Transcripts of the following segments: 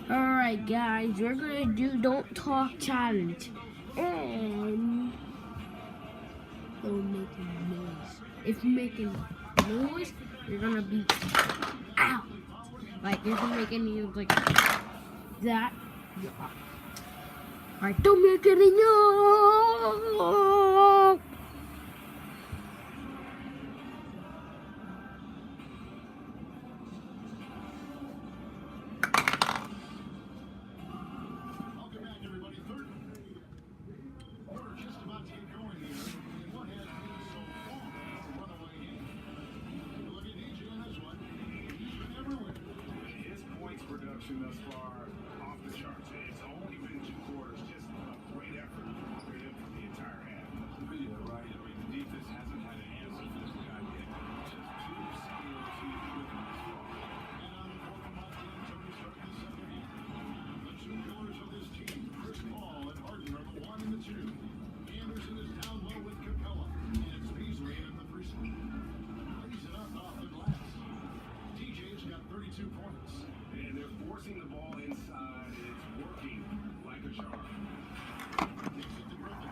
Alright guys, we're gonna do Don't Talk Challenge. And don't make a noise. If you make a noise, you're gonna be out. Like if you make any like that, you're out. Alright, don't make any noise. Thus far, off the charts. It's only been 2 quarters, just a great effort for him for the entire half. Yeah, right. I mean, the defense hasn't had an answer for this guy yet. Just 2 steals he's with him this far. And on the fourth and last game, Tony started the second half. The 2 pillars of this team, Chris Paul and Harden, are the 1 and the 2. Anderson is down low with Capella, and it's Beasley in the first one. Lays it up off the glass. TJ's got 32 points. And they're forcing the ball inside. It's working like a charm. Takes it to Griffin.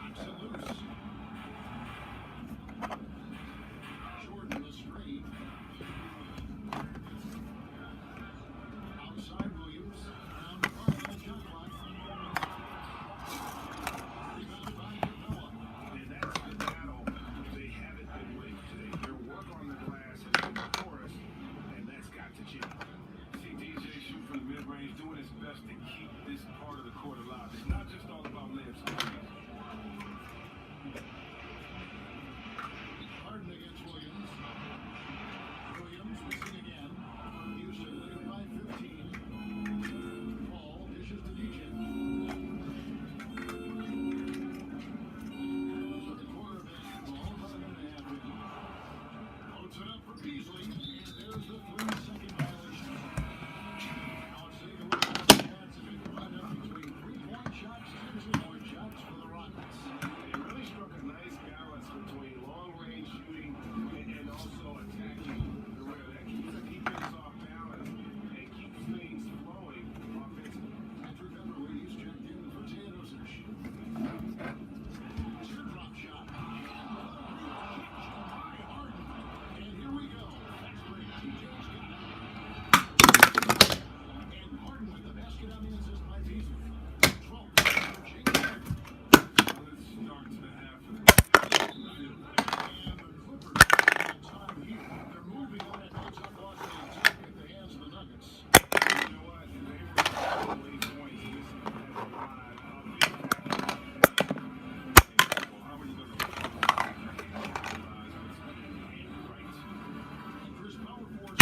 Keeps it loose. Jordan the screen. Outside Williams. Down to 5 on the shot clock. Rebound by Capella. And that's the battle they haven't been winning today. Their work on the glass has been porous. Got to change. See DJ shoot from the mid-range, doing his best to keep this part of the court alive. It's not just all about layups and threes. Harden against Williams. Williams missing again. Houston leading by 15. Paul dishes to DJ. So the quarter basketball, 11.5 in. Loads it up for Beasley. There's the 3-second violation. Now let's take a look at the chance of it right up between 3-point shots and 2-point shots for the Rockets. They really struck a nice balance between long-range shooting and also attacking the rim. That keeps things off balance and keeps things flowing offensively. Patrick Beverley is checked in for Tanosic. Teardrop shot. By Harden. And here we go. That's great. TJ's got it. And Harden with the basket on the assist by Beasley. 12. Shake it. Good start to the half. And the Clippers have time here. They're moving on that outside loss they took at the hands of the Nuggets. You know what? They were late points. This is a drive. How are you going to Chris Power Force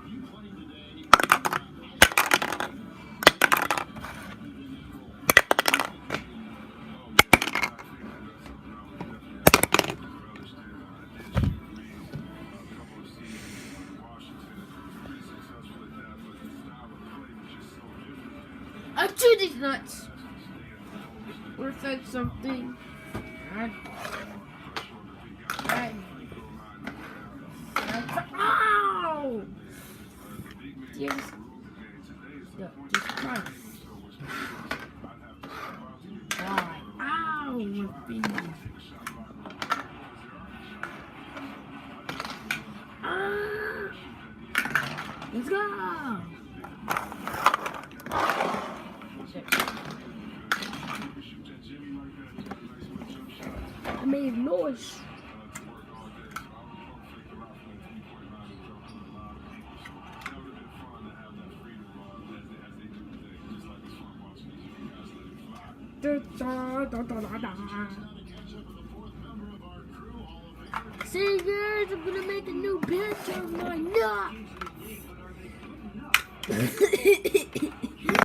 you played today. I chew these nuts. Or said something. Ow! Jesus. Just Christ. Why? Ow! My fingers. Ah! Let's go! I made noise. See guys, I'm gonna make a new picture of my nut.